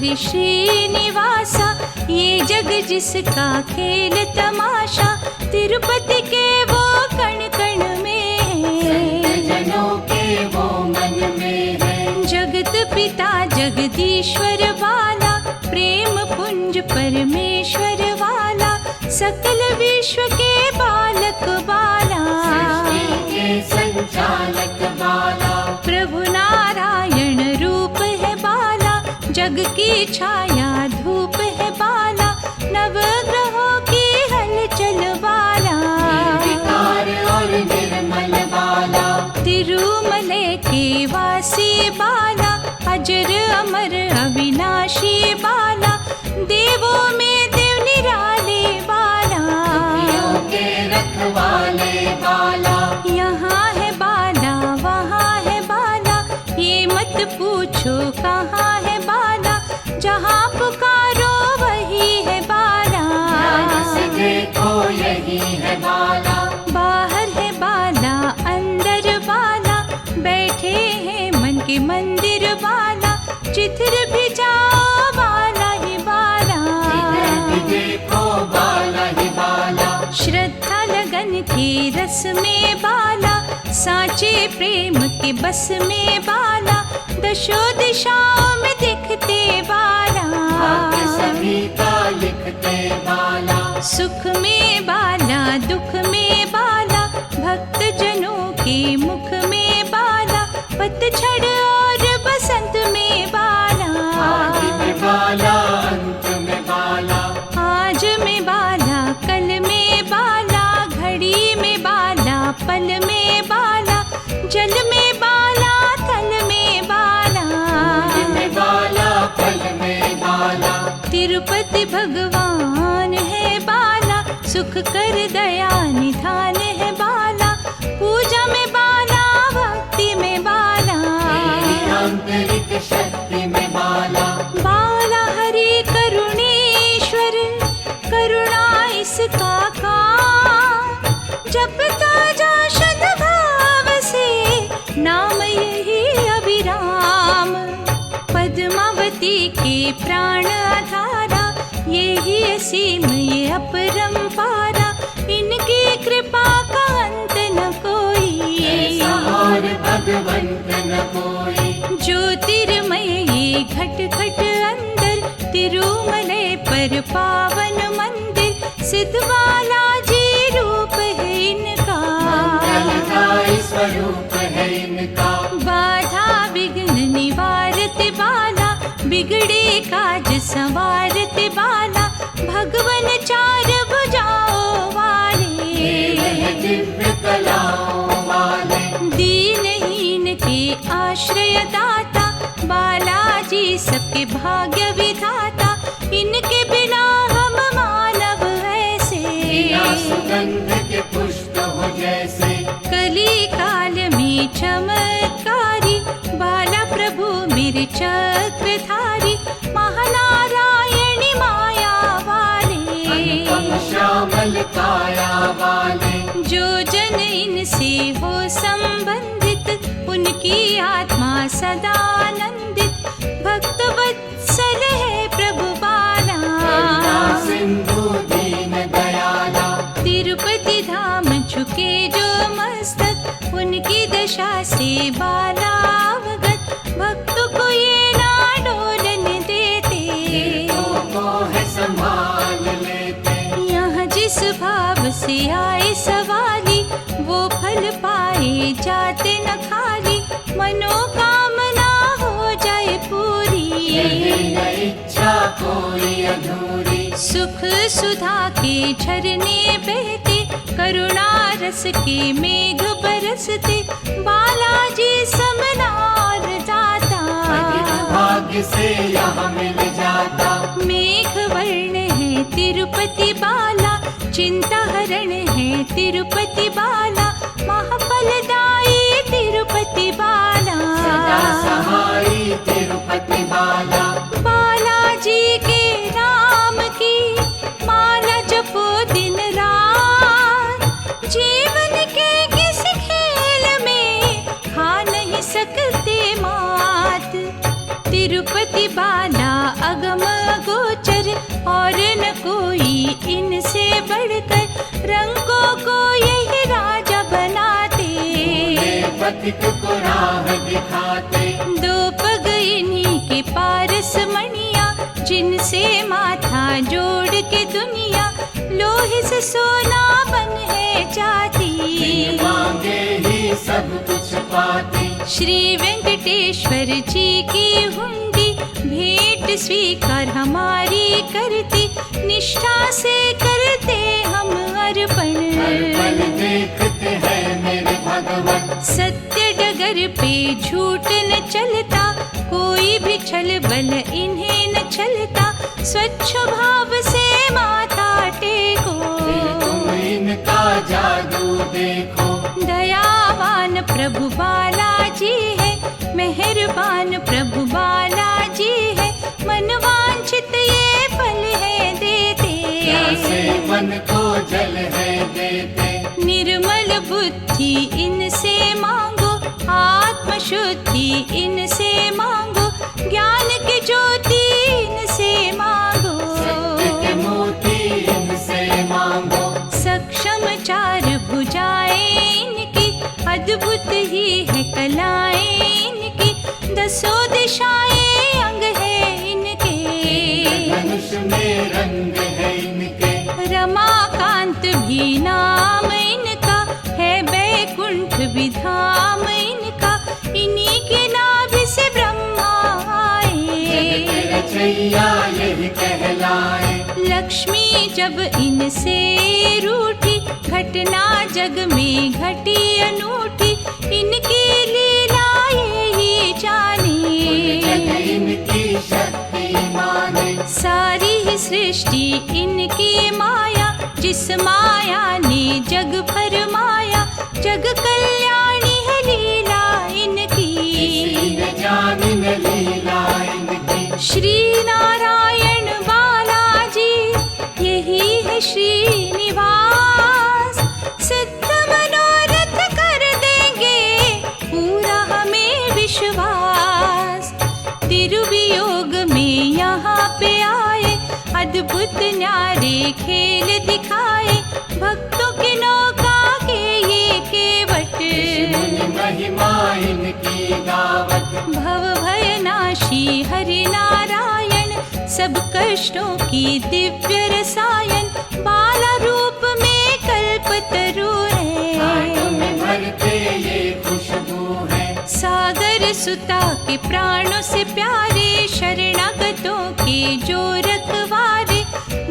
हरि श्रीनिवासा, ये जग जिसका खेल तमाशा, तिरुपति के वो कण कण में है, जनों के वो मन में है। जगत पिता जगदीश्वर वाला, प्रेम पुंज परमेश्वर वाला, सकल विश्व के बालक बाला, सृष्टि के संचालक बाला, प्रभु नारायण रूप है बाला, जग की छाया धूप है बाला, नवग्रहों की हलचल बाला, निर्विकार और निर्मल बाला, तिरुमले के वासी बाला, अजर अमर अविनाशी बाला, देवों में देव निराले बाला, दुखियों के रखवाले बाला, यहाँ है बाला वहाँ है बाला, ये मत पूछो कहाँ है बाला, जहाँ पुकारो वही है बाला, ध्यान से देखो यही है बाला, बाहर है बाला अंदर बाला, बैठे हैं मन के मंदिर बाला, जिधर भी जाओ बाला ही बाला, जिधर भी देखो बाला ही बाला, श्रद्धा लगन के रस में बाला, साचे प्रेम के बस में बाला, दशो दिशाओं में दिखते बाला, भाग्य सभी का लिखते बाला, सुख में बाला दुख में बाला, भक्त जनों के मुख में बाला, पतझड़ और बसंत में बाला, आदि में बाला अंत में बाला, आज में बाला कल में बाला, घड़ी में बाला पल में बाला, जल में बाला थल में बाला, फूल में बाला फल में बाला, तिरुपति भगवान है बाला, सुख कर दया निधान है बाला, पूजा में बाला भक्ति में बाला, तेरी आंतरिक शक्ति में बाला, बाला हरि करुणेश्वर, करुणा इसका काम, जपता जा शुद्ध भाव से, नाम यही अभिराम, पद्मावती के प्राण धारा, यही असीम ये अपरंपारा, इनकी कृपा का अंत न कोई, ऐसा और भगवंत न कोई, ज्योतिर्मय ये घट घट अंदर, तिरुमले पर पावन मंदिर, सिद्धवाला जी रूप है इनका, मंगलदायी स्वरूप है इनका, बाधा विघ्न निवारत बाला, बिगड़े काज संवारत बाला, भगवन चार भुजाओं वाले, ये दिव्य कलाओं वाले, दीनहीन के आश्रय दाता, बालाजी सबके भाग्य विधाता, इनके बिना हम मानव ऐसे, बिना सुगंध के पुष्प हो जैसे, कली काल में चमत्कारी, बाला प्रभु मेरे चक्रधारी, महानारायणी माया वाले, अनुपम श्यामल काया वाले, जो जन इनसे हो संबंधित, उनकी आत्मा सदा आनंदित, भक्त वत्सल है प्रभु बाला, करुणा सिंधु दीन दयाला, तिरुपति धाम झुके जो मस्तक, उनकी दशा से बाला अवगत, भक्त को ये ना डोलन देते, तीर्थों को है संभाल लेते, यहाँ जिस भाव से आए सवाली, वो फल पाए जाते न खाली, मनोकामना हो जाए पूरी, यही न इच्छा कोई अधूरी, सुख सुधा के झरने बहते, करुणा रस के मेघ बरसते, बालाजी समनार दाता, अधिक भाग्य से यहाँ मिल जाता, मेघ वर्ण है तिरुपति बाला, चिंता हरण है तिरुपति बाला, महाफलदायी तिरुपति बाला, सदा सहाई तिरुपति बाला, बालाजी के नाम की माला जपो दिन रात, जीवन के किसी खेल में खा नहीं सकते मात, तिरुपति बाला अगम गोचर और न कोई इनसे बढ़कर, रंगों को यही राजा बनाते, पथिक को राह दिखाते। दो पग इन्हीं के पारस मणिया, जिनसे माथा जोड़ के दुनिया लोहे से सोना बन है जाती, मांगे ही सब कुछ पाती। श्री वेंकटेश्वर जी की हुंडी भेंट स्वीकार हमारी करती, निष्ठा से करते हम अर्पण, अर्पण देखते हैं मेरे भगवान। सत्य डगर पे झूठ न चलता, कोई भी छल बल इन्हें न चलता, स्वच्छ भाव से माथा टेको, तुम इनका जादू देखो। दयावान प्रभु बालाजी है, मेहरबान प्रभु बालाजी है, मनवांछित ये फल है देते, प्यासे मन को जल है देते। निर्मल बुद्धि इनसे मांगो, आत्म शुद्धि इनसे मांगो, ज्ञान की ज्योति इनसे मांगो, सत्य के मोती इनसे मांगो। सक्षम चार भुजाएं इनकी, अद्भुत ही है कलाएं इनकी, दसों दिशाएं अंग है इनके, धनुष में रंग है इनके। रमाकांत भी नाम इनका है, बैकुंठ भी धाम इनका, इन्हीं के नाभि से ब्रह्मा आए, रचैया यही कहलाए। लक्ष्मी जब इनसे रूठी, घटना जग में घटी अनूठी, इनकी लीला यही जाने, इनकी शक्ति माने। सारी ही सृष्टि इनकी माया, जिस माया ने जग फरमाया, जग कल्याणी है लीला इनकी, जानी न लीला इनकी। श्री नारायण बालाजी यही है श्रीनिवास, सिद्ध मनोरथ कर देंगे पूरा हमें विश्वास, तिरुवियोग में यहाँ पे आए, अद्भुत न्यारे खेल दिखाए, भक्तों की नौका के ये केवट, महिमा इनकी गावत। भव भय नाशी हरि नारायण, सब कष्टों की दिव्य रसायन, बाला रूप में कल्पतरु है, में भरते ये खुशबू है। सागर सुता के प्राणों से प्यारे, शरणागतों के जो रखवारे,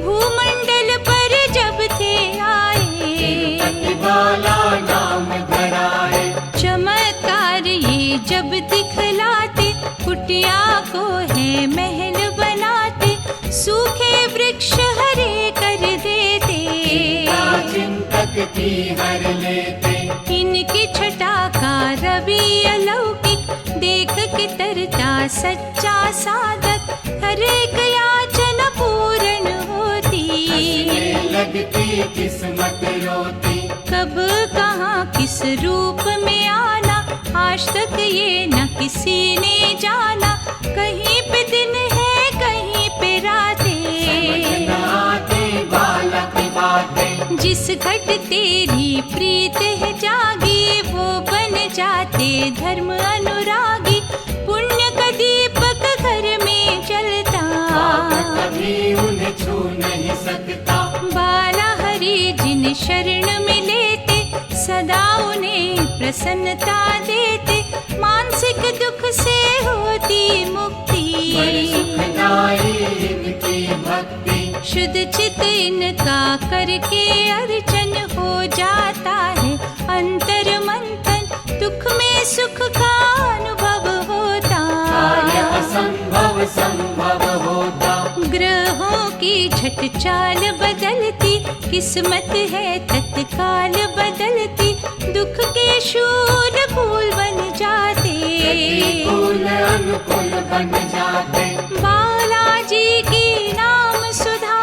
भूमंडल पर जब थे आए, बाला नाम धराए। चमत्कार ये जब दिखलाते, कुटिया को है महल बनाते, सूखे वृक्ष हरे कर देते, चिंतक की हर लेते। इनकी छटा का रवि अलौकिक, देख के तरता सच्चा साधक, हर एक याचना पूर्ण होती, लगती किस्मत रोती। कब कहाँ किस रूप में आना, आज तक ये न किसी ने जाना, कहीं पे दिन है कहीं पे रातें, आते बालक बातें। जिस घट तेरी प्रीत है जागी, वो बन जाते धर्म अनुरागी, पुण्य का दीपक घर में जलता, कभी उन्हें छू नहीं सकता। बाला हरि जिन शरण में लेते, सदा उन्हें प्रसन्नता देते, मानसिक दुख से होती मुक्ति, बड़ी सुखदाई इनकी भक्ति। शुद्ध चित इनका करके अर्चन, हो जाता है अंतर मंथन, दुख में सुख का अनुभव होता, कार्य असंभव संभव होता। ग्रहों की झट चाल बदलती, किस्मत है तत्काल बदलती, दुख के शूल फूल बन जाते, प्रतिकूल अनुकूल बन जाते। बालाजी की नाम सुधा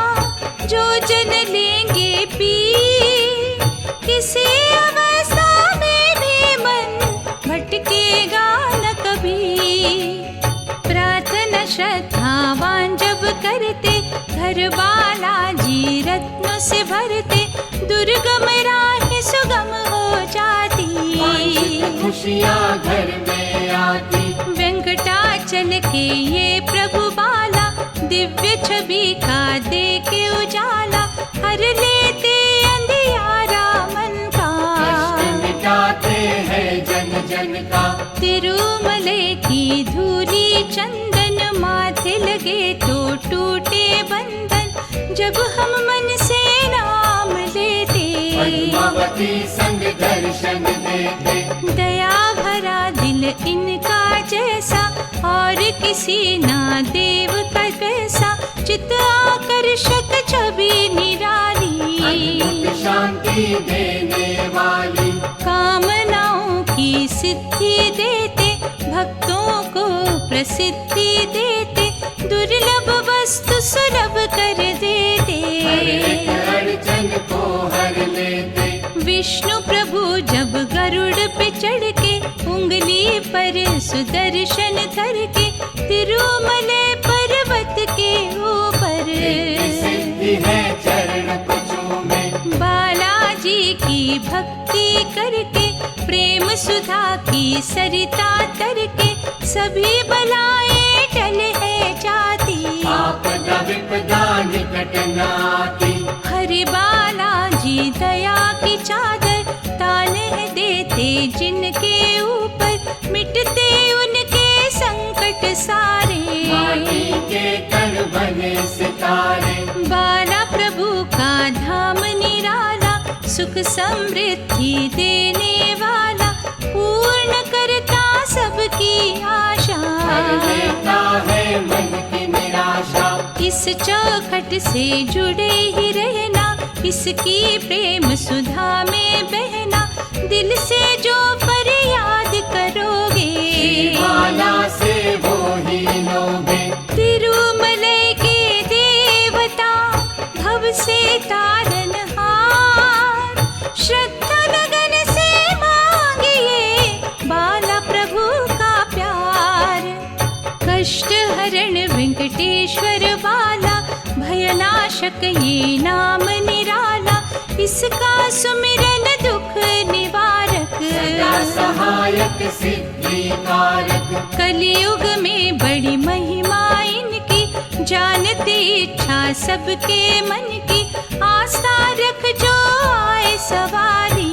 जो जन लेंगे पी, किसी अवस्था में भी मन भटकेगा न कभी, प्रार्थना श्रद्धावान जब घर बालाजी रत्नों से भरते, दुर्गम राह सुगम हो जाती। खुशियाँ घर में आती। वेंकटाचल के ये प्रभु बाला, दिव्य छवि का दे के उजाला, हर लेते अंधियारा मन का। कष्ट मिटाते हैं जन जन का। तिरुमले की धूली चंदन, माथे लगे तो टूटे बंधन, जब हम मन से नाम लेते। पद्मावती संग दर्शन देते। दया भरा दिल इनका जैसा, और किसी ना देव का कैसा, चित आकर्षक छवि निराली। अद्भुत शांति देने वाली। कामनाओं की सिद्धि देते, भक्तों को प्रसिद्धि देते, दुर्लभ वस्तु सुलभ कर देते। हर एक अड़चन को हर लेते। विष्णु प्रभु जब गरुड़ पे चढ़ के, उंगली पर सुदर्शन धर के, तिरुमले पर्वत के ऊपर। सिद्धि है चरण कुचों में। बालाजी की भक्ति करके, प्रेम सुधा की सरिता तर के, सभी बलाएं टल है जाती। आपदा विपदा निकट न आती। हरि बालाजी दया की चादर, तान है देते जिनके ऊपर, मिटते उनके संकट सारे। माटी के कण बने सितारे। बाला प्रभु का धाम निराला, सुख समृद्धि देने वाला, पूर्ण करता सबकी आशा। हर लेता है मन की निराशा। इस चौखट से जुड़े ही रहना, इसकी प्रेम सुधा में बहना, दिल से जो फरियाद करोगे, माला से वो ही लोगे। तिरुमले के देवता, भव से तारनहार, श्रद्धा लगन से मांगिए बाला प्रभु का प्यार। कष्ट हरण वेंकटेश्वर बाला, भयनाशक ये नाम निराला, इसका सुमिरन दुख निवारक। सदा सहायक सिद्धि कारक। कलियुग में बड़ी महिमा इनकी, जानते इच्छा सबके मन की, आस्था रख जो आए सवारी।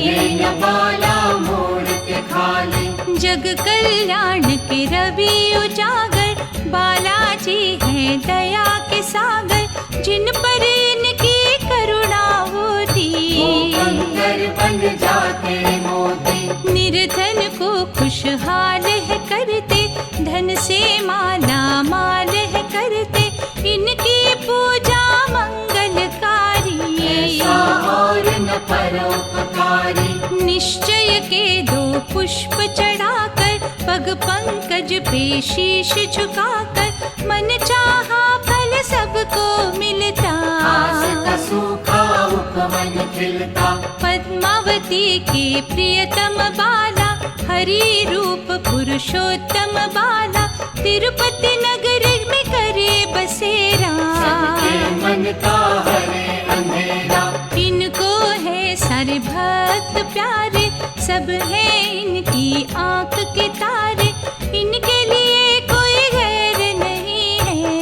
ये बाला मोड़ के खाली। जग कल्याण के रवि उजागर, बालाजी हैं दया के सागर, जिन पर इनकी करुणा होती। वो कंकर बन जाते मोती। निर्धन को खुशहाल है करते, धन से माला माल है करते, इनकी पूजा मंगलकारी। ऐसा और न परोपकारी। निश्चय के दो पुष्प चढ़ाकर, पग पंकज पे शीश झुकाकर, मन चाहा फल सबको मिलता। आस का सूखा उपवन खिलता। पद्मावती के प्रियतम बाला, हरि रूप पुरुषोत्तम बाला, तिरुपति नगर में करे बसेरा। सबके मन का हरे अंधेरा। इनको है सारे भक्त प्यारे, सब है इनकी आंख के तारे, इनके लिए कोई गैर नहीं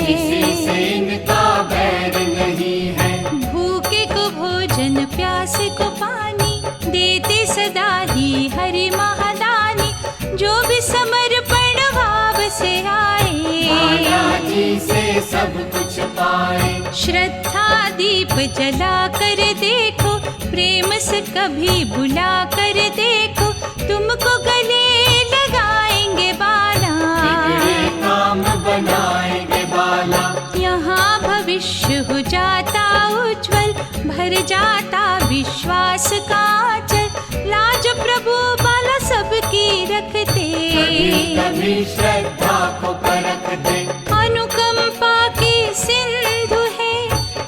किसी है। से इनका बैर नहीं है। भूखे को भोजन, प्यासे को पानी, देते सदा ही हरि महादानी, जो भी समर्पण भाव से माला आए। जी से सब कुछ पाए। श्रद्धा दीप जला कर देखो, प्रेम से कभी बुला कर देखो, तुमको गले लगाएंगे बाला। बिगड़े काम बनाएंगे बाला। यहाँ भविष्य हो जाता उज्जवल, भर जाता विश्वास का आंचल, लाज प्रभु बाला सबकी रखते। कभी श्रद्धा को परखते। अनुकंपा की सिंधु है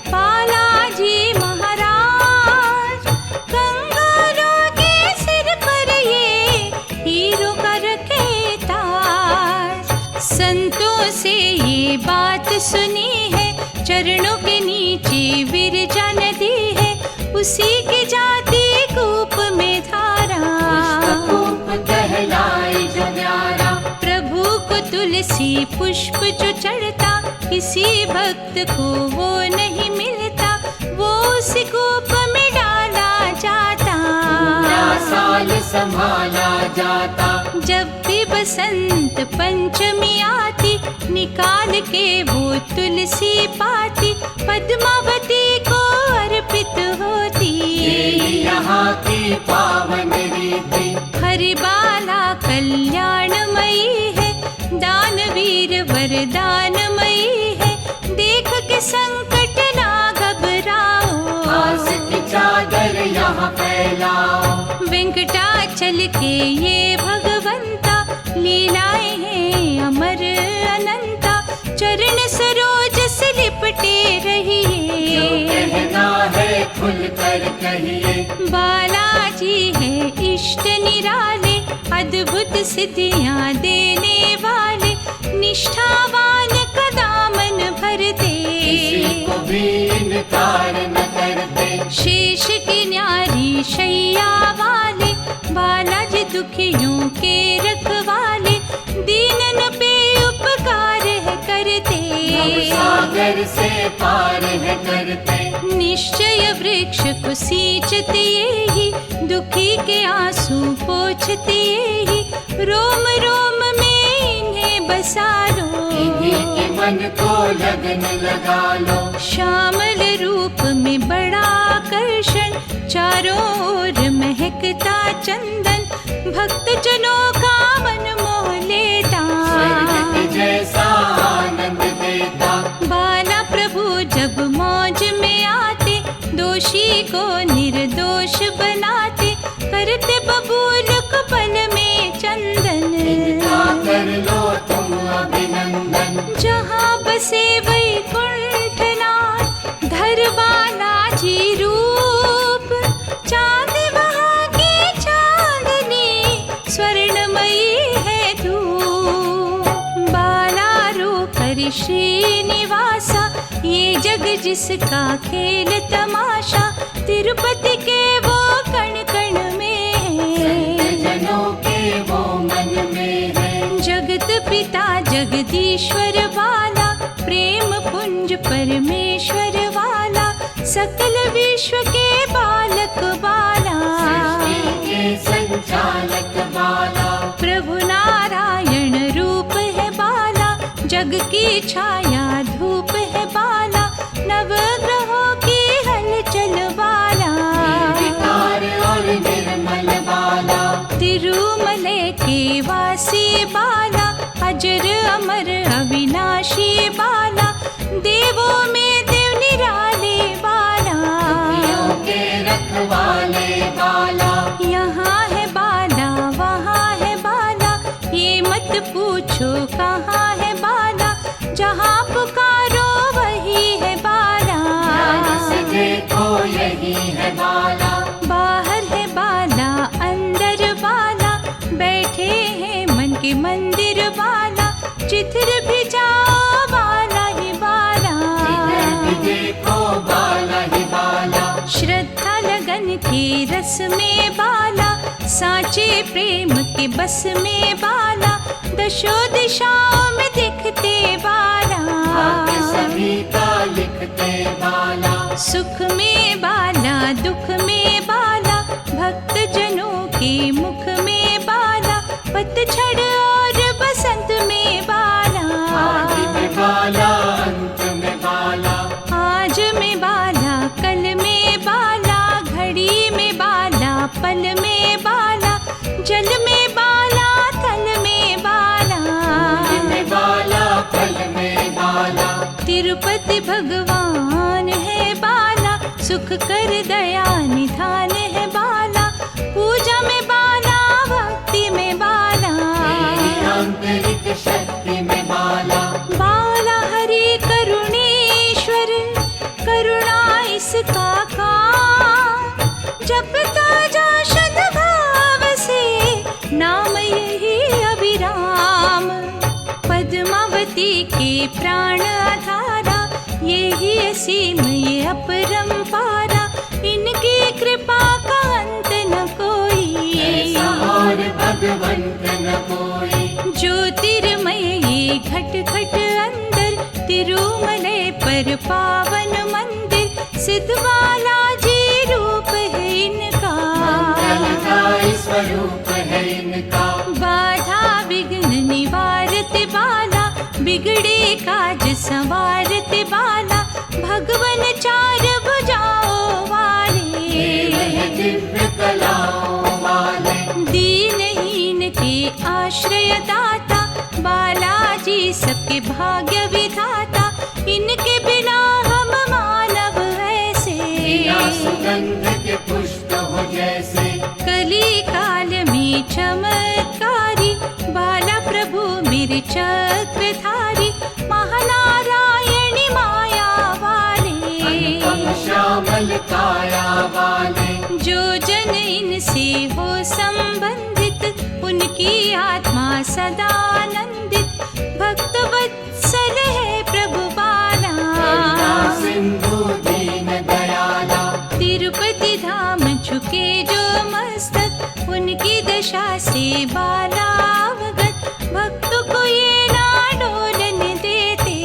बालाजी महाराज, कंगारों के सिर पर ये हीरो का रखे ताज। संतों से ये बात सुनी है, चरणों के नीचे विरजा नदी है, उसी की जाती कूप में धारा। पुष्पकूप कहलाए जो न्यारा, प्रभु को तुलसी पुष्प जो चढ़ता, किसी भक्त को वो नहीं मिलता, वो उसी कूप में डाला जाता। पूरा साल संभाला जाता। जब भी बसंत पंचमी आती, निकाल के वो तुलसी पाती, पद्मावती को अर्पित होती। यही यहाँ की पावन रीति, हरिबाला कल्याणमयी है, दानवीर वरदानमयी है, देख के संकट ना घबराओ। आस की चादर यहाँ फैलाओ। वेंकटाचल के ये भगवंता, लीलाएं हैं अमर अनंता, चरण सरोज से लिपटे जो रहिए। कहना है खुल कर कहिए, बालाजी है इष्ट निराले, अद्भुत सिद्धियां देने वाले, निष्ठावान का दामन भरते, किसी को भी इनकार न करते। शेष की न्यारी शैया वाले, बालाजी दुखियों के रखवाले, दीनन पे उपकार है करते। सागर से पार है करते, निश्चय वृक्ष को सींचते ही, दुखी के आंसू पोंछते ही, रोम रोम में इन्हें बसा लो। इन्हीं के मन को लगन लगा लो। श्यामल रूप में बड़ा आकर्षण, चारों ओर महकता चंदन, भक्त जनों का मन मोह लेता। स्वर्ग के जैसा आनंद देता। बाला प्रभु जब मौज में आते, दोषी को निर्दोष बनाते, करते बबूल को पल में चंदन। इनका कर लो तुम अभिनंदन। जहाँ बसे वैकुंठनाथ, धर बालाजी रूप, चांद वहाँ की चांदनी, स्वर्णमयी है धूप। बाला रो कर श्रीनिवासा, ये जग जिसका खेल तमाशा, तिरुपति के वो कण कण में है, जनों के वो मन में है। जगत पिता जगदीश्वर वाला, प्रेम पुंज परमेश्वर वाला, सकल विश्व के बालक बाला, सृष्टि के संचालक बाला। प्रभु नारायण रूप है बाला, जग की छाया धूप है बाला, नवग्रहों की हलचल बाला। निर्विकार और निर्मल बाला, तिरुमले के वासी बाला, अजर अमर अविनाशी बाला, देवों में देव निराले बाला। दुखियों के रखवाले बाला, यहाँ है बाला वहाँ है बाला, ये मत पूछो कहाँ है बाला, जहाँ पुकारो वही है बाला। ध्यान से देखो यही है बाला। बाहर है बाला अंदर बाला, बैठे हैं मन के मंदिर बाला, जिधर भी जाओ बाला ही बाला। जिधर भी देखो बाला ही बाला। श्रद्धा लगन के रस में बाला, साचे प्रेम के बस में बाला, दशो दिशाओं में दिखते बाला। आके सभी का लिखते बाला। सुख में बाला, दुख में बाला, भक्त जनों के मुख में बाला, पतझड़ और बसंत में बाला। आदि में बाला, अंत में बाला। आज में बाला, कल में बाला, घड़ी में बाला, पल में बाला, जल में बाला, थल में बाला। फूल में बाला, फल में बाला। तिरुपति भगवान है बाला, सुख कर दया निधान है बाला, पूजा में बाला, भक्ति में बाला। तेरी आंतरिक शक्ति में बाला। बाला हरि करुणेश्वर, करुणा इसका काम, जपता जा शुद्ध भाव से, नाम यही अभिराम। पद्मावती के प्राण आधारा, यही असीम ये अपरंपारा, इनकी कृपा का अंत न कोई। ऐसा और भगवंत न कोई। ज्योतिर्मय ये घट घट अंदर, तिरुमलय पर पावन मंदिर। सिद्ध बालाजी रूप है इनका, मंगलदायी स्वरूप है इनका। बाधा विघ्न निवारत बाला, बिगड़े काज संवारत बाला। भगवन चार भुजाओं वाले, वह दिव्य कलाओं वाले। दीनहीन के आश्रय दाता, बालाजी सबके भाग्य विधाता। इनके बिना हम मानव ऐसे, बिना सुगंध के पुष्प हो जैसे। कली काल में चमत्कारी, बाला प्रभु मेरे चक्रधारी। महानारायणी माया वाले, अनुपम श्यामल काया वाले। जो जन इनसे हो संबंधित, उनकी आत्मा सदा आनंदित। भक्त वत्सल है प्रभु बाला, करुणा सिंधु दीन दयाला। तिरुपति धाम झुके जो मस्तक, उनकी दशा से बाला अवगत। भक्त को ये ना डोलने देते,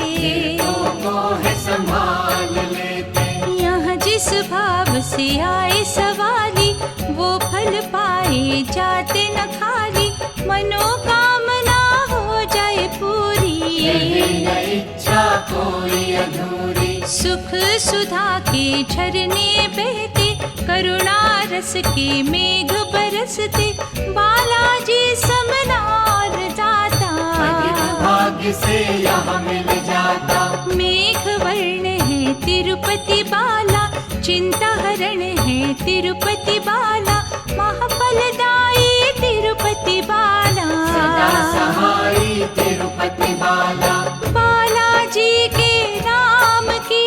को है संभाल लेते। यहाँ जिस भाव से आए सवाली, वो फल पाए जाते न खाली। मनोकामना हो जाए पूरी, यही न इच्छा कोई अधूरी। सुख सुधा के झरने बहते, करुणा रस के मेघ बरसते। बालाजी समनार जाता, अधिक भाग्य से यहाँ मिल जाता। मेघ वर्ण है तिरुपति बाला, चिंता हरण है तिरुपति बाला। महाफलदायी तिरुपति बाला, सदा सहाई तिरुपति बाला। बालाजी के नाम की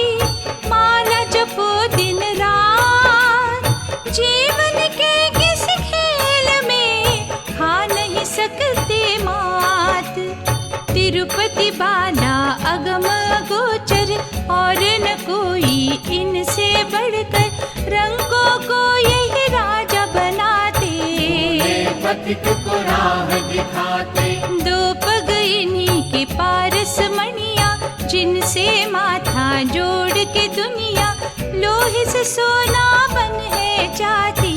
माला जपो दिन रात। जीवन के किस खेल में खा नहीं सकते मात। तिरुपति बाला अगम गोचर, और न कोई इनसे बढ़कर। रंगों को यही राजा बनाते, पथिक को राह दिखाते। दो पग इन्हीं के पारस मणिया, जिनसे माथा जोड़ के दुनिया। लोहे से सोना बन है जाती,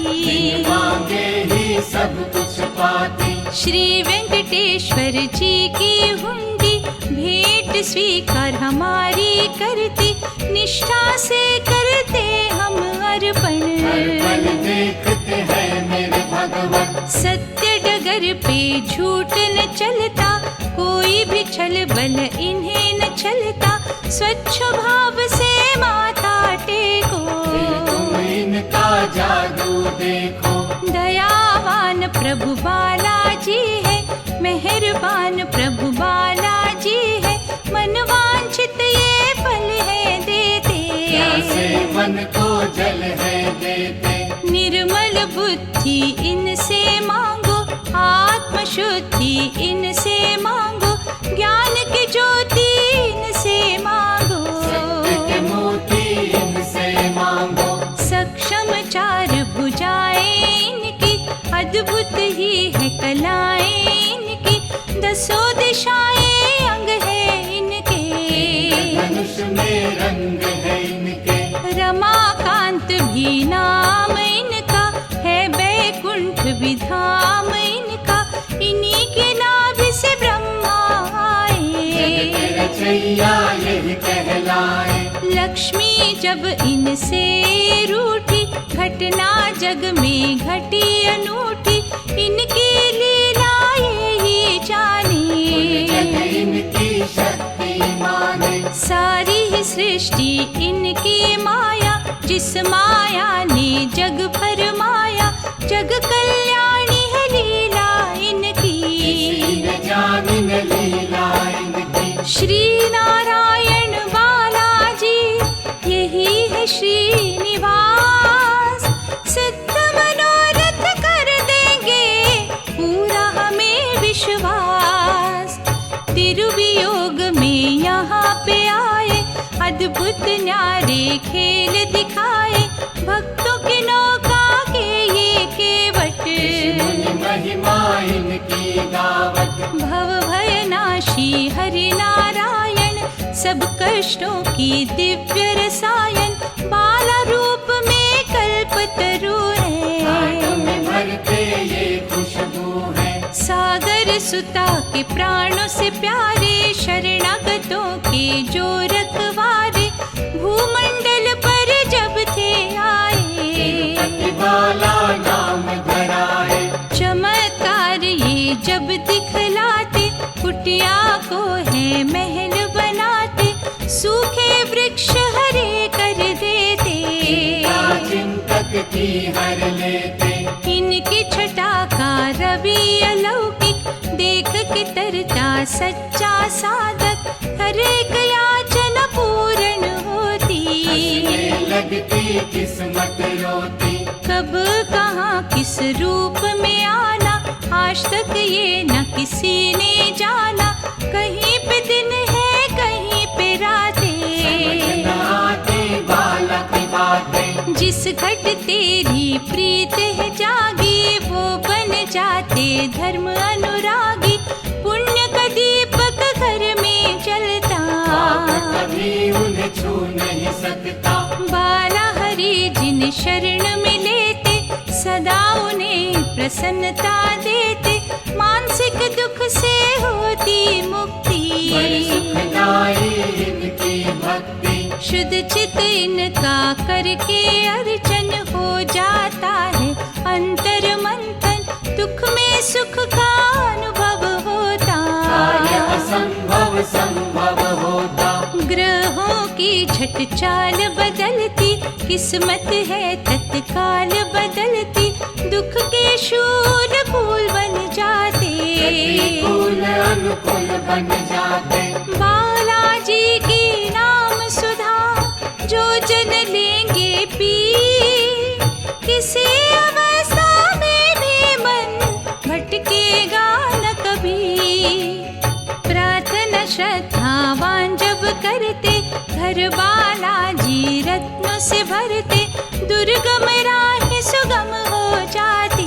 मांगे ही सब कुछ पाती। श्री वेंकटेश्वर जी की हुंडी, भेंट स्वीकार हमारी करती। निष्ठा से करते हम अर्पण, हर पल देखते हैं मेरे भगवान। सत्य डगर पे झूठ न चलता, कोई भी छल बल इन्हें न चलता। स्वच्छ भाव से माथा टेको, तुम इनका जादू देखो। दयावान प्रभु बालाजी है, मेहरबान प्रभु बालाजी है। मनवांछित ये फल है देते, प्यासे मन को जल है देते। निर्मल बुद्धि इनसे मांगो, आत्म शुद्धि इनसे मांगो। ज्ञान की ज्योति इनसे मांगो, सत्य के मोती इनसे मांगो। सक्षम चार भुजाएं इनकी, अद्भुत ही है कलाएं इनकी। दसों दिशाएं अंग है इनके, धनुष में रंग है इनके। रमाकांत भी नाम इनका है, बैकुंठ भी धाम इनका। इन्हीं के नाभि से ब्रह्मा आए, रचैया यही कहलाए। लक्ष्मी जब इनसे रूठी, घटना जग में घटी अनूठी। इनकी लीला यही जाने, जग इनकी शक्ति माने। सारी ही सृष्टि इनकी माया, जिस माया ने जग फरमाया। जग कल्याणी है लीला इनकी, किसी न जाने न लीला इनकी। श्री नारायण बालाजी यही है श्रीनिवास। सिद्ध मनोरथ कर देंगे पूरा हमें विश्वास। तिरुवियोग में यहाँ पे आए, अद्भुत न्यारे खेल दिखाए, भक्तों की नौका के ये केवट। मुनि महिमा इनकी गावत, भव भयनाशी हरि नारायण, सब कष्टों की दिव्य रसायन। बाला रूप में कल्पतरु हाथों है, में भरते ये खुशबू है। सागर सुता के प्राणों से प्यारे, शरणागतों के जो रखवारे। भूमंडल पर जब थे आए, तिरुपति बाला नाम धराए। चमत्कार ये जब दिखलाते, कुटिया को है महल बनाते। सूखे वृक्ष हरे कर देते, चिंतक की हर लेते। इनकी छटा का रवि अलौकिक, देख के तरता सच्चा साधक। हर एक याचना पूर्ण होती, हंसने लगती किस्मत रोती। कब कहाँ किस रूप में आना, आज तक ये न किसी ने जाना। कहीं पे दिन है कहीं पे रातें, न आती बाला की बातें। जिस घट तेरी प्रीत है जागी, वो बन जाते धर्म अनुरागी। पुण्य का दीपक घर में जलता, कभी उन्हें छू नहीं सकता। बाला हरि जिन शरण में लेते, सदा उन्हें प्रसन्नता देते। मानसिक दुख से होती मुक्ति, बड़ी सुखदाई इनकी भक्ति। शुद्ध चित इनका करके अर्चन, हो जाता है अंतर मंथन। दुख में सुख का अनुभव होता, कार्य असंभव संभव होता। ग्रहों की झट चाल बदलती, किस्मत है तत्काल बदलती। दुख के शूल फूल बन जाते, प्रतिकूल अनुकूल बन जाते। बालाजी की नाम सुधा जो जन लेंगे पी, किसी अवस्था में भी मन भटकेगा न कभी। प्रार्थना श्रद्धावान जब करते, घर बालाजी रत्नों से भरते। दुर्गम राह सुगम हो जाती,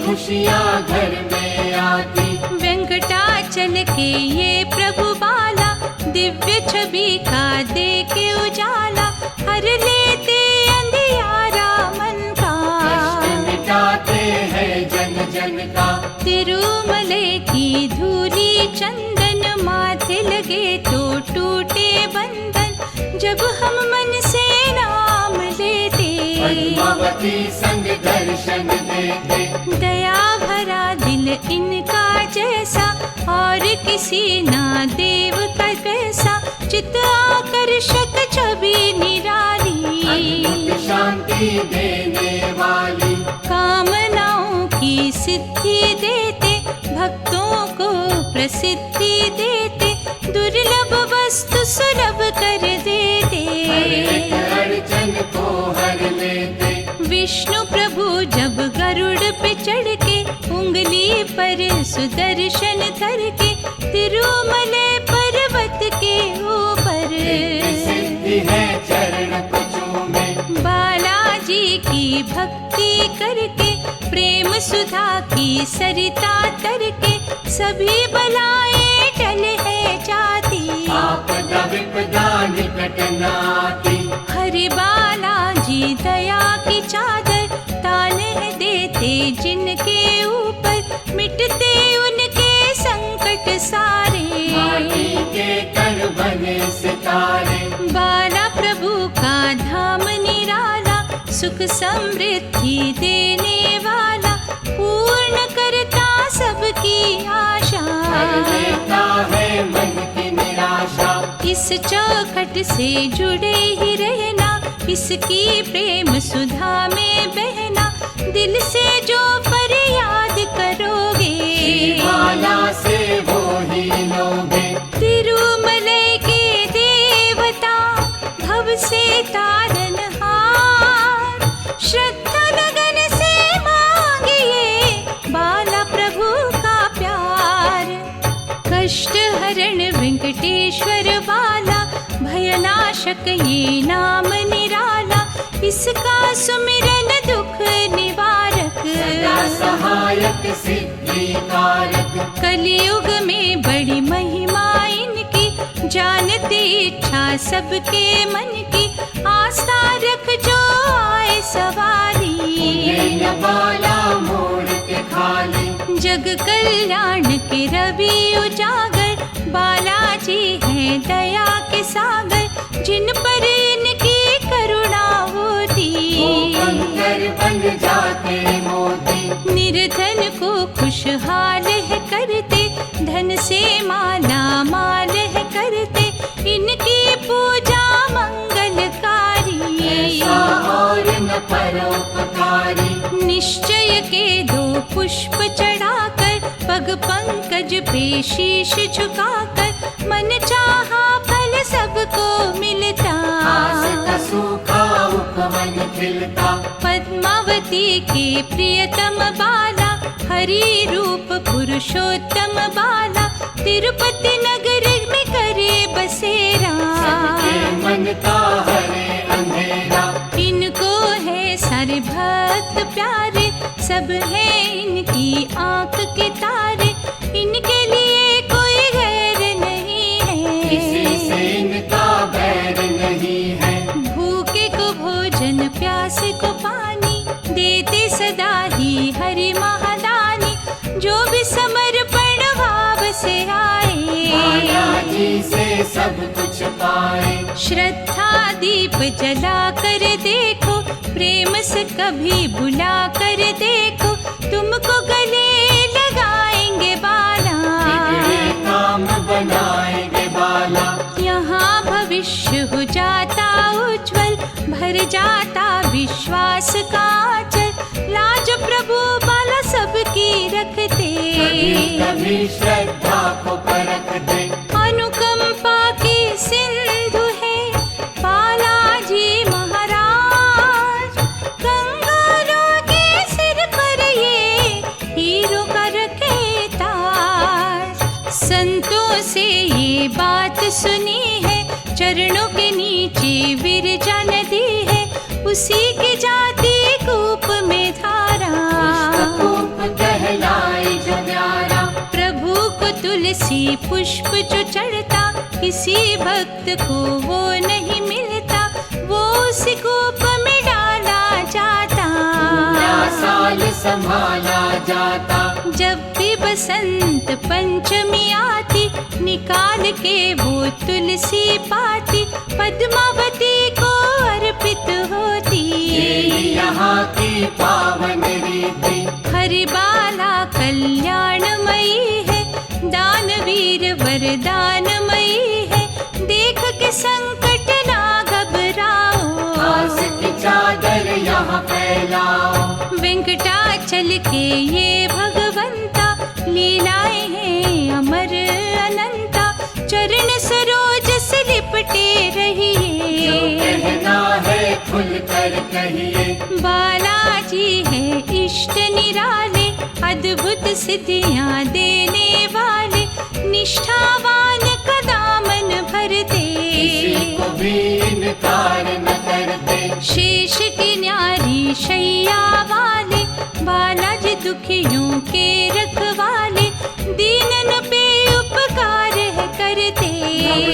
खुशियाँ घर में आती। वेंकटाचल के ये प्रभु बाला, दिव्य छवि का दे के उजाला। हर लेते अंधियारा मन का, कष्ट मिटाते हैं जन जन का। तिरुमले की धूली चंदन, माथे लगे तो टूटे बंधन। जब हम मन से नाम लेते, पद्मावती संग दर्शन देते। दया भरा दिल इनका जैसा, और किसी ना देव का कैसा। चित आकर्षक छवि निराली, अद्भुत शांति देने वाली। कामनाओं की सिद्धि देते, भक्तों को प्रसिद्धि देते। दुर्लभ वस्तु सुलभ कर देते, हर एक अड़चन को हर लेते। विष्णु प्रभु जब गरुड़ पे चढ़ के, उंगली पर सुदर्शन धर के। तिरुमले पर्वत के ऊपर, सिद्धि है चरण कुचों में। बालाजी की भक्ति करके, प्रेम सुधा की सरिता तरके। सभी बलाएं टल है जाती, आपदा विपदा निकट न आती। हरि बालाजी दया की चादर, तान है देते जिनके ऊपर। मिटते उनके संकट सारे, माटी के कण बने सितारे। बाला प्रभु का धाम निराला, सुख समृद्धि देने वाला। पूर्ण करता सबकी आशा, हर लेता है मन की निराशा। इस चौखट से जुड़े ही रहना, इसकी प्रेम सुधा में बहना। दिल से जो फरियाद करोगे, बाला से वो ही लोगे। तिरुमले के देवता, भव से तारनहार। श्रद्धा लगन से मांगिए, बाला प्रभु का प्यार। कष्ट हरण वेंकटेश्वर बाला, भय विघ्ननाशक ये नाम निराला, इसका सुमिरन दुख निवारक। सदा सहायक सिद्धि कारक, कलियुग में बड़ी महिमा इनकी, जानती इच्छा सबके मन की, आस्था रख जो आए सवारी। उन्हें न बाला मोड़ के खाली, जग कल्याण के रवि उजागर, बालाजी हैं दया के सागर, जिन पर इनकी करुणा होती। वो कंकर बन जाते मोती, निर्धन को खुशहाल है करते, धन से माला माल है करते, इनकी पूजा मंगलकारी। ऐसा और न परोपकारी, निश्चय के दो पुष्प चढ़ाकर, पग पंकज पे शीश झुकाकर, मन चाहा फल सबको मिलता। आस का सूखा उपवन खिलता, पद्मावती के प्रियतम बाला, हरि रूप पुरुषोत्तम बाला, तिरुपति नगर में करे बसेरा। सबके मन का हरे अंधेरा, इनको है सारे भक्त प्यारे, सब है इनकी आंख के तारे, इनके लिए कोई गैर नहीं है। किसी से इनका बैर नहीं है। भूखे को भोजन प्यासे को पानी, देते सदा ही हरि महादानी, जो भी समर्पण भाव से आए। माया जी से सब कुछ पाए, श्रद्धा दीप जला कर देखो, प्रेम से कभी बुला कर देखो, तुमको गले लगाएंगे बाला। बिगड़े काम बनाएंगे बाला, यहाँ भविष्य हो जाता उज्जवल, भर जाता विश्वास का आंचल, लाज प्रभु बाला सबकी रखते। कभी कभी श्रद्धा को परख दे, अनुकंपा की सिंधु है बालाजी महाराज, कंगारों के सिर पर ये हीरो का रखे ताज। संतों से ये बात सुनी है, चरणों के नीचे विरजा नदी है, उसी की जाति कूप में धारा। पुष्पकूप कहलाए जो न्यारा, प्रभु को तुलसी पुष्प जो चढ़ता, किसी भक्त को वो नहीं मिलता, वो उसी कूप में डाला जाता। पूरा साल संभाला जाता, जब भी बसंत पंचमी आती, निकाल के वो तुलसी पाती, पद्मावती को अर्पित होती। ये यहाँ की पावन रीति, हरि बाला कल्याणमयी है, दानवीर वरदानमयी है, देख के संकट ना घबराओ। आस की चादर यहाँ फैलाओ, वेंकटाचल के ये भगवंता, लीलाएं हैं अमर अनंता, चरण सरोज से लिपटे जो रहिए। कहना है खुल कर कहिए, बालाजी है इष्ट निराले, अद्भुत सिद्धियां देने वाले, निष्ठावान का दामन भरते। किसी को भी इनकार न करते। शेष की न्यारी शैया वाले, बालाजी दुखियों के रखवाले, दीनन पे उपकार है करते।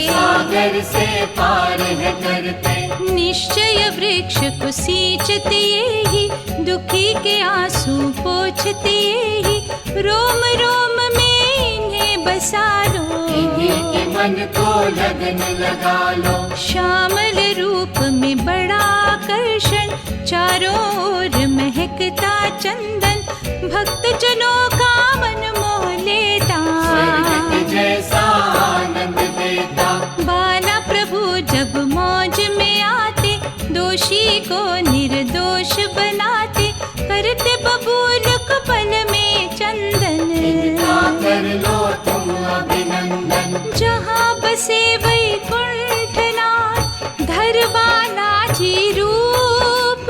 सागर से पार है करते, निश्चय वृक्ष को सींचते ही, दुखी के आंसू पोंछते ही, रोम रोम में इन्हें बसा लो। इन्हीं के मन को लगन लगा लो, श्यामल रूप में बड़ा आकर्षण, चारों ओर महकता चंदन, भक्त जनों का मन मोह लेता। स्वर्ग के जैसा आनंद देता, बाला प्रभु जब मौज में आते, दोषी को निर्दोष बनाते, करते बबूल को पल में चंदन। इनका कर लो तुम अभिनंदन, जहाँ बसे वैकुंठनाथ, धर बालाजी रूप,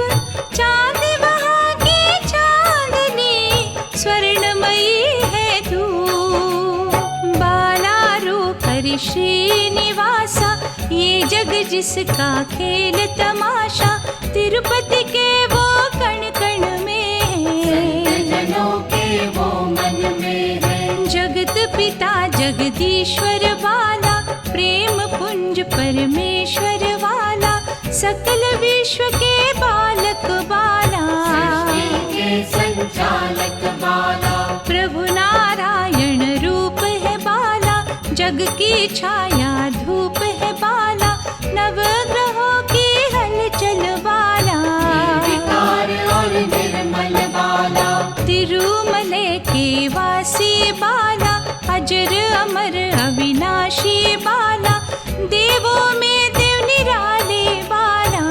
चांद वहाँ की चांदनी, स्वर्णमयी है धूप। बाला रो कर श्रीनिवासा, ये जग जिसका खेल तमाशा, तिरुपति के वो कण कण में है, जनों के वो मन में है। जगत पिता जगदीश्वर वाला, प्रेम पुंज परमेश्वर वाला, सकल विश्व के बालक बाला, सृष्टि के संचालक बाला, प्रभु नारायण रूप है बाला, जग की छाया धूप है बाला, नवग्रहों की हलचल बाला, निर्विकार और निर्मल बाला, तिरुमले के वासी बाला, अजर अमर अविनाशी बाला, देवों में देव निराले बाला,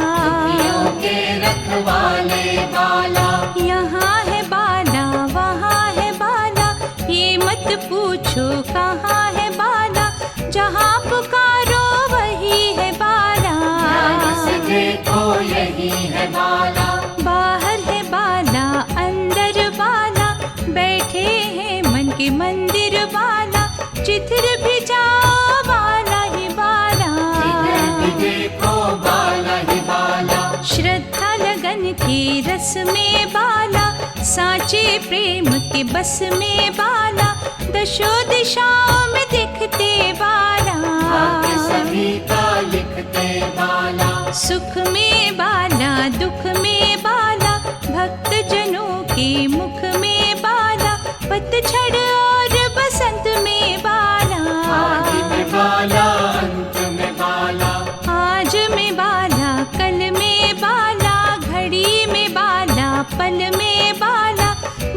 दुखियों के रखवाले बाला, यहाँ है बाला वहाँ है बाला, ये मत पूछो कहाँ है बाला, जहाँ पुकारो वही है बाला, ध्यान से देखो यही है बाला, बाहर है बाला अंदर बाला, बैठे हैं मन के मंदिर बाला, जिधर भी जाओ बाला ही बाला, जिधर भी देखो बाला ही बाला, श्रद्धा लगन के रस में बाला, साचे प्रेम के बस में बाला, दशो दिशाओं में दिखते बाला, भाग्य सभी का लिखते बाला, सुख में बाला दुख में बाला, भक्त जनों के मुख में बाला, पतझड़ और बसंत में बाला, आदि में बाला अंत में बाला, आज में बाला कल में बाला, घड़ी में बाला पल में बाला,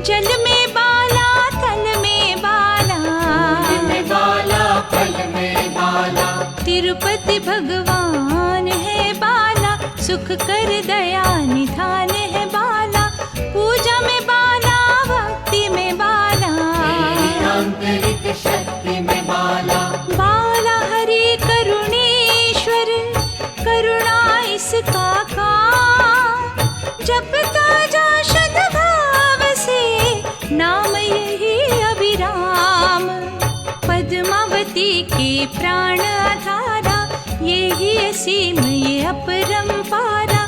जल में बाला थल में बाला, फूल में बाला फल में बाला, तिरुपति भगवान है बाला, सुख कर दया निधान है बाला, पूजा में बाला भक्ति में बाला, तेरी आंतरिक शक्ति में बाला, बाला हरि करुणेश्वर, करुणा इसका काम, जपता जा शुद्ध भाव से, नाम यही अभिराम, पद्मावती के प्राण आधारा, यही असीम ये अपरंपारा,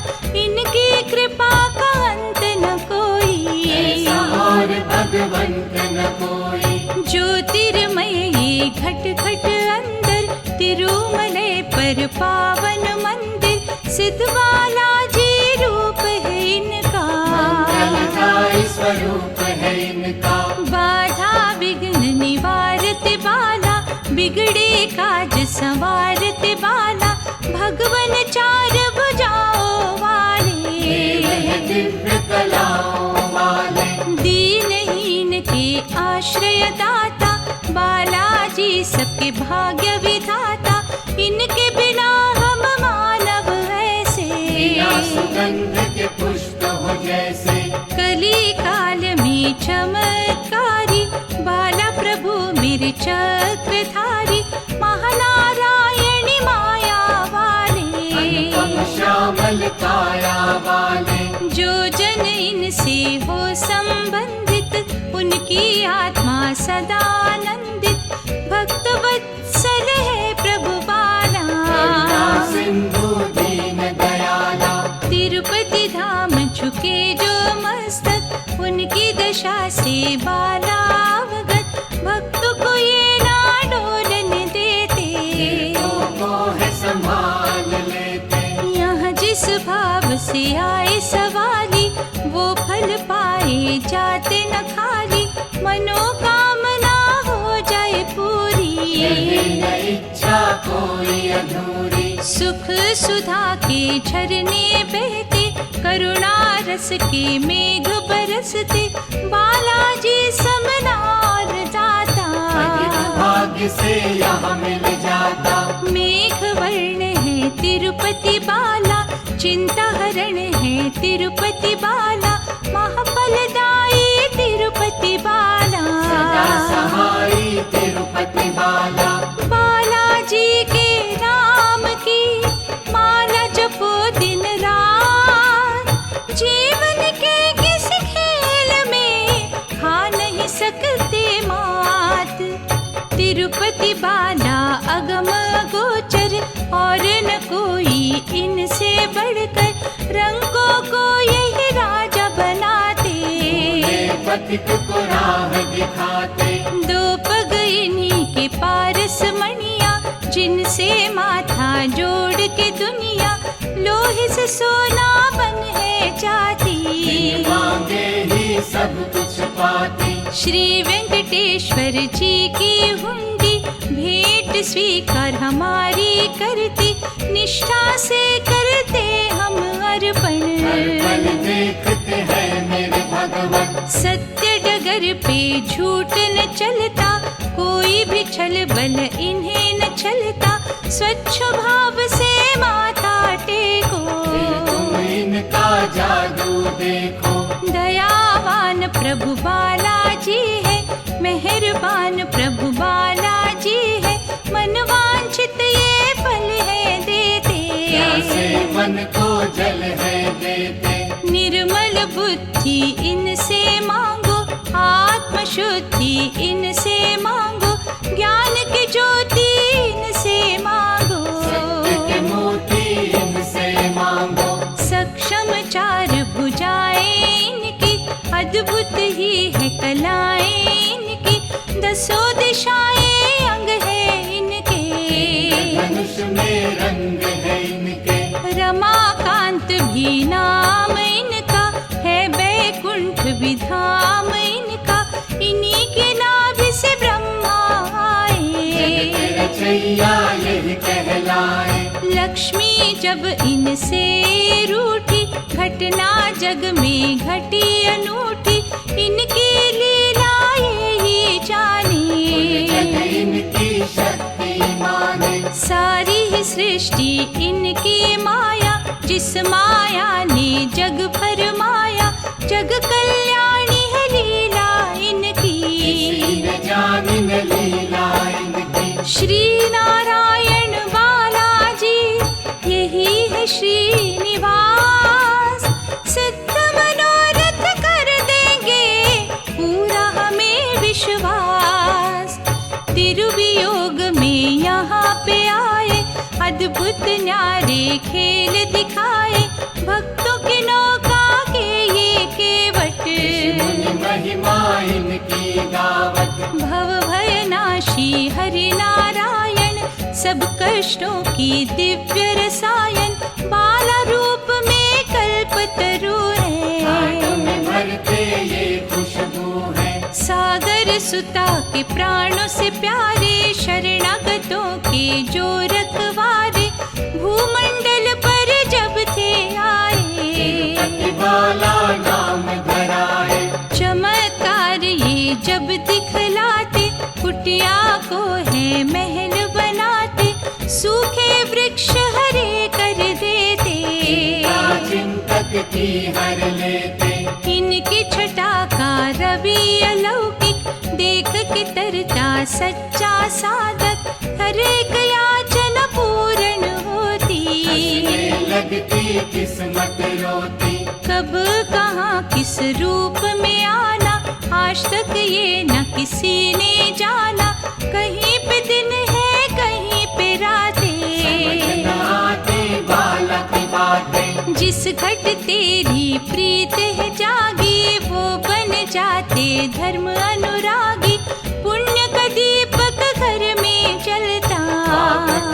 इनकी कृपा का अंत न कोई, ऐसा और भगवंत न कोई, ज्योतिर्मय ये घट घट अंदर, तिरुमले पर पावन मंदिर, सिद्ध बालाजी रूप है इनका, मंगलदायी स्वरूप है इनका, बाधा विघ्न निवारते बाला, बिगड़े काज संवारते बाला, भगवन चार भुजाओं वाले, देव है दिव्य कलाओं वाले, दीनहीन के आश्रय दाता, बालाजी सबके भाग्य विधाता, इनके बिना हम मानव ऐसे, बिना सुगंध के पुष्प हो जैसे, कली काल में चमत्कारी, बाला प्रभु मेरे चक्रधारी, महानारायणी माया वाले, अनुपम श्यामल काया वाले, जो जन इनसे हो संबंधित, उनकी आत्मा सदा आनंदित, भक्त वत्सल है प्रभु बाला, करुणा सिंधु दीन दयाला, तिरुपति धाम झुके जो मस्तक, उनकी दशा से बाला अवगत, भक्त को ये ना डोलने देते, तीर्थों को है संभाल लेते, यहाँ जिस भाव से आए सवाली, वो फल पाए जाते न खाली, मनोकामना हो जाए पूरी, यही न इच्छा कोई अधूरी, सुख सुधा के झरने बहते, करुणा रस के मेघ बरसते, बालाजी समनार दाता, भाग्य से यहाँ मिल जाता, मेघ वर्ण है तिरुपति बाला, चिंता हरण है तिरुपति बाला, महाफलदायी तिरुपति बाला, सदा सहाई तिरुपति बाला, बालाजी के नाम की माला जपो दिन रात, जीवन के किसी खेल में खा नहीं सकते मात, तिरुपति बाला अगम और न कोई इनसे बढ़कर, रंगों को यही राजा बनाते। पथिक को राह दिखाते, दो पग इन्हीं के पारस मणिया, जिनसे माथा जोड़ के दुनिया लोहे से सोना बन है जाती। मांगे ही सब कुछ पाती। श्री वेंकटेश्वर जी की हुंडी भेंट स्वीकार हमारी करती, निष्ठा से करते हम अर्पण। अर्पण देखते हैं मेरे भगवान, सत्य डगर पे झूठ न चलता, कोई भी छल बल इन्हें न चलता। स्वच्छ भाव से माथा टेको, तुम इनका जादू देखो। दयावान प्रभु बालाजी है, मेहरबान प्रभु बालाजी है, मनवांछित ये फल है देते। प्यासे मन को जल है देते। निर्मल बुद्धि इनसे मांगो, आत्म शुद्धि इनसे मांगो, ज्ञान की ज्योति इनसे मांगो। सत्य के मोती इनसे मांगो। सक्षम चार भुजाएं इनकी, अद्भुत ही है कलाएं इनकी, दसों दिशाएं अंग है इनके। धनुष में रंग है इनके। रमाकांत भी नाम इनका है, बैकुंठ भी धाम इनका, इन्हीं के नाभि से ब्रह्मा आए। रचैया यही कहलाए। लक्ष्मी जब इनसे रूठी, घटना जग में घटी अनूठी, इनकी लीला यही जाने। जग इनकी शक्ति माने। सारी ही सृष्टि इनकी माया, जिस माया ने जग फरमाया, जग कल्याणी है लीला इनकी। किसी न जानी न लीला इनकी। श्री नारायण बालाजी यही है श्रीनिवास, सिद्ध मनोरथ कर देंगे पूरा हमें विश्वास। तिरुवियोग में यहाँ पे आए, अद्भुत न्यारे खेल दिखाए, भक्तों की नौका के ये केवट। मुनि महिमा इनकी गावत। भव भयनाशी हरि नारायण, सब कष्टों की दिव्य रसायन, बाला रूप में कल्पतरु है। में भरते ये खुशबू है। सागर सुता के प्राणों से प्यारे, शरणागतों के जो रखवारे, भूमंडल पर जब थे आए। बाला नाम धराए। चमत्कार ये जब दिखलाते, कुटिया को है महल बनाते, सूखे वृक्ष हरे कर देते। चिंतक की हर लेते। इनकी छटा का रवि अलौकिक, देख के तरता सच्चा साधक, हर एक याचना पूर्ण होती। हंसने लगती किस्मत रोती। कब कहाँ किस रूप में आना, आज तक ये न किसी ने जाना। कहीं पे दिन है कहीं पे रातें, न आते बालक बातें। जिस घट तेरी प्रीत है जागी, वो बन जाते धर्म अनुरागी। पुण्य का दीपक घर में जलता,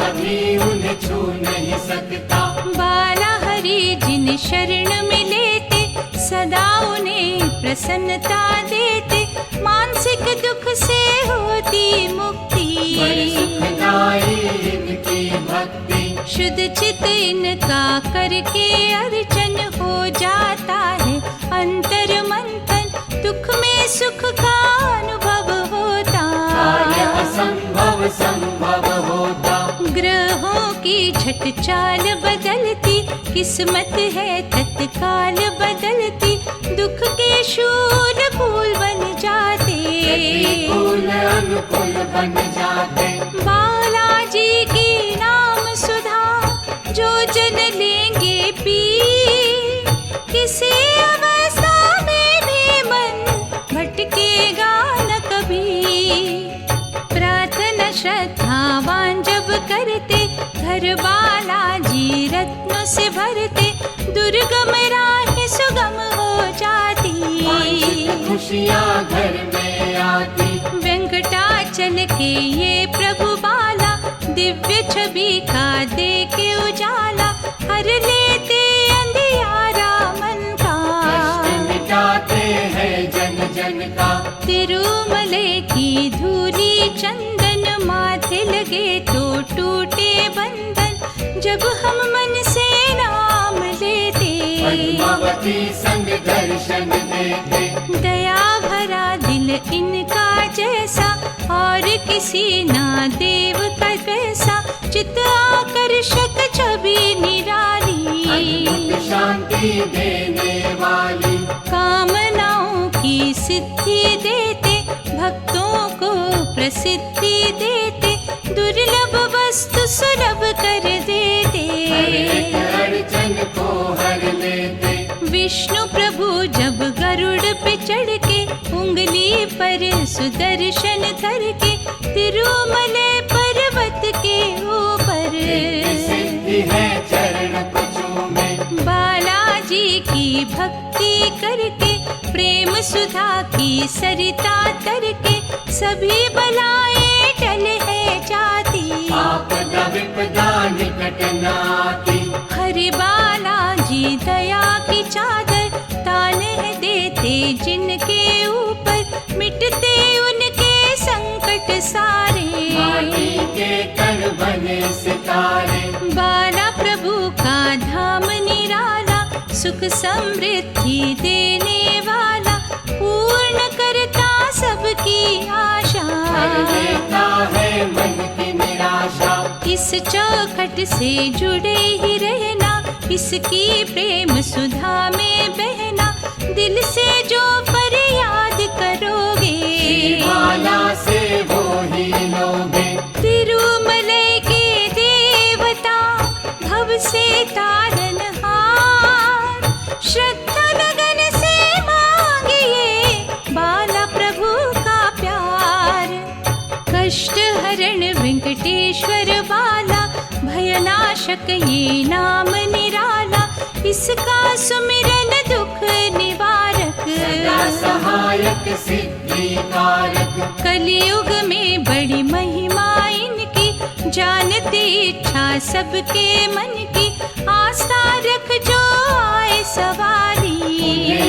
कभी उन्हें छू नहीं सकता। बाला हरि जिन शरण में लेते, सदा उन्हें प्रसन्नता देते। मानसिक दुख से होती मुक्ति, बड़ी सुखदाई इनकी भक्ति। शुद्ध चित इनका करके अर्चन, हो जाता है अंतर मंथन, दुख में सुख का अनुभव होता। कार्य असंभव संभव होता। ग्रहों की झट चाल बदलती, किस्मत है तत्काल बदलती। दुख के शूल फूल बन जाते, प्रतिकूल अनुकूल बन जाते। बालाजी की नाम सुधा जो जन लेंगे पी, किसी अवस्था में भी मन भटकेगा न कभी। प्रार्थना श्रद्धावान जब करते, घर बालाजी रत्नों से भरते, दुर्गम राह सुगम हो जाती। वांछित खुशियाँ घर में आती। वेंकटाचल के ये प्रभु बाला, दिव्य छवि का दे के उजाला, हर लेते अंधियारा मन का। कष्ट मिटाते हैं जन जन का। तिरुमले की धूली चंदन, माथे लगे तो टूटे बंधन, जब हम मन से नाम लेते। पद्मावती संग दर्शन देते। दया भरा दिल इनका जैसा, और किसी ना देव का कैसा, चित्त आकर्षक छवि निराली। अद्भुत शांति देने वाली। कामनाओं की सिद्धि देते, भक्तों को प्रसिद्धि देते, दुर्लभ वस्तु सुलभ कर देते। हर एक अड़चन को हर लेते। विष्णु प्रभु जब गरुड़ पे चढ़ के, उंगली पर सुदर्शन धर के, तिरुमले पर्वत के ऊपर सिद्धि है चरण पचों में। बालाजी की भक्ति करके, प्रेम सुधा की सरिता तर के, सभी बलाएं टल है जाती। आपदा विपदा निकट न आती। हरि बालाजी दया की चादर, ताने देते जिनके ऊपर, मिटते उनके संकट सारे। माटी के कण बने सितारे। बाला प्रभु का धाम निराला, सुख समृद्धि देने वाला, पूर्ण करता सबकी आशा। हर लेता है मन की निराशा। इस चौखट से जुड़े ही रहना, इसकी प्रेम सुधा में बहना, दिल से जो फरियाद करोगे, बाला से वो ही लोगे। तिरुमले के देवता, भव से तारनहार, श्रद्धा लगन से मांगिए, बाला प्रभु का प्यार। कष्ट हरण वेंकटेश्वर बाला, भयनाशक ये नाम निराला, इसका सुमिरन दुख निवारक। सदा सहायक सिद्धि कारक। कलियुग में बड़ी महिमा इनकी, जानती इच्छा सबके मन की, आस्था रख जो आए सवारी।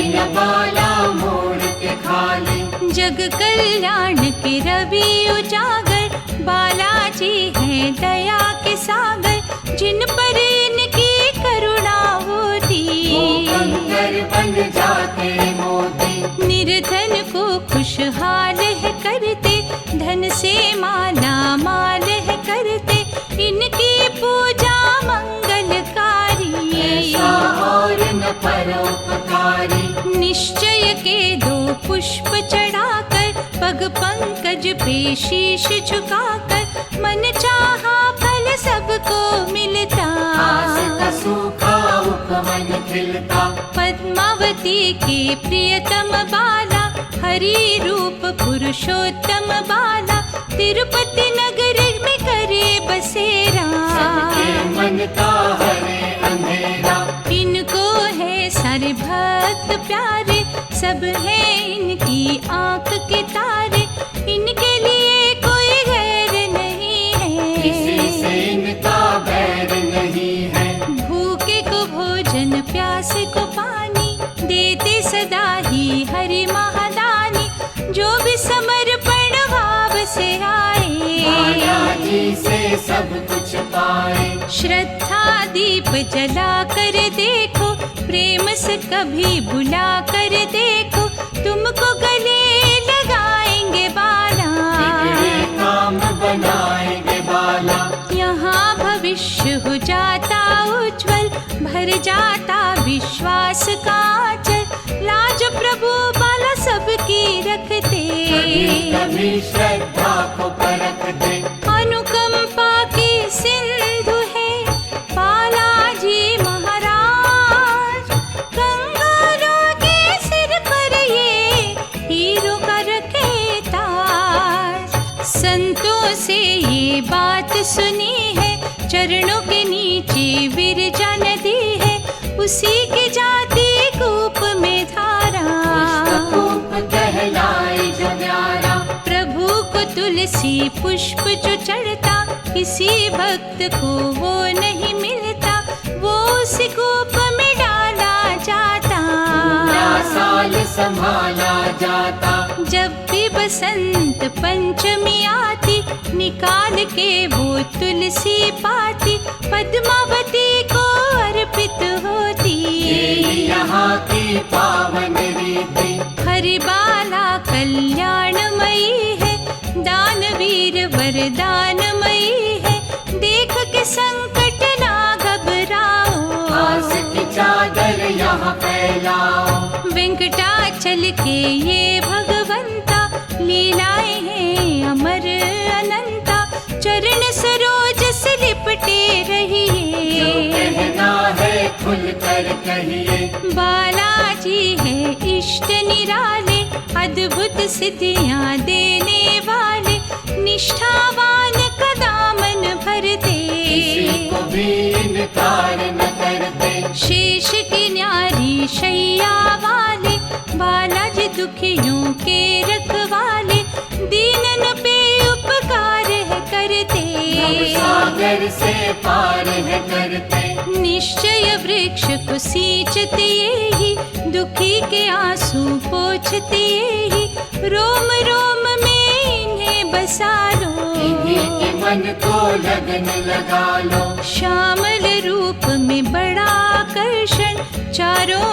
न बाला मोड़ के खाली। जग कल्याण के रवि उजागर, बालाजी हैं दया के सागर, जिन पर इनकी करुणा होती। वो कंकर बन जाते मोती। निर्धन को खुशहाल है करते, धन से माला माल है करते, इनकी पूजा मंगलकारी। ऐसा और न परोपकारी। निश्चय के दो पुष्प चढ़ाकर, पग पंकज पे शीश झुकाकर, मन चाहा फल सबको मिलता। आस का सूखा उपवन खिलता। पद्मावती के प्रियतम बाला, हरि रूप पुरुषोत्तम बाला, तिरुपति नगर में करे बसेरा। सबके मन का हरे अंधेरा। इनको है सारे भक्त प्यारे, सब है इनकी आंख के तारे, इनके लिए कोई गैर नहीं है। किसी से इनका बैर नहीं है। भूखे को भोजन, प्यासे को पानी, देते सदा ही हरि महादानी, जो भी समर्पण भाव से आए, बालाजी से सब कुछ पाए। श्रद्धा दीप जला कर देखो, प्रेम से कभी बुला कर देखो, तुमको गले लगाएंगे बाला। बिगड़े काम बनाएंगे बाला। यहाँ भविष्य हो जाता उज्जवल, भर जाता विश्वास का आंचल, लाज प्रभु बाला सबकी रखते। कभी कभी श्रद्धा को परखते। अनुकंपा की सिंधु है बालाजी महाराज, कंगालों के सिर पर ये हीरो का रखे ताज। संतों से ये बात सुनी है, चरणों के नीचे विरजा नदी है, उसी के जाती कूप में धारा। पुष्पकूप कहलाए जो न्यारा, प्रभु को तुलसी पुष्प जो चढ़ता, किसी भक्त को वो नहीं मिलता, वो उसी कूप में डाला जाता। पूरा साल संभाला जाता। जब भी बसंत पंचमी आती, निकाल के वो तुलसी पाती, पद्मावती को अर्पित होती। ये यहाँ की पावन रीति, हरिबाला कल्याणमयी है, दानवीर वरदानमयी है, देख के संकट ना घबराओ। आस की चादर यहाँ फैलाओ। वेंकटाचल के ये भगवंता, लीलाएं हैं अमर अनंता, चरण सरोज से लिपटे जो रहिए। कहना है खुल कर कहिए। बालाजी है इष्ट निराले, अद्भुत सिद्धियां देने वाले, निष्ठावान का दामन भरते, किसी को भी इनकार न करते। शेष की न्यारी शैया वाले, बालाजी दुखियों के रखवाले, दीनन पे उपकार है करते। सागर से पार है करते। निश्चय वृक्ष को सींचते ही, दुखी के आंसू पोंछते ही, रोम रोम में इन्हें बसा लो। इन्हीं के मन को लगन लगा लो। श्यामल रूप में बड़ा आकर्षण, चारों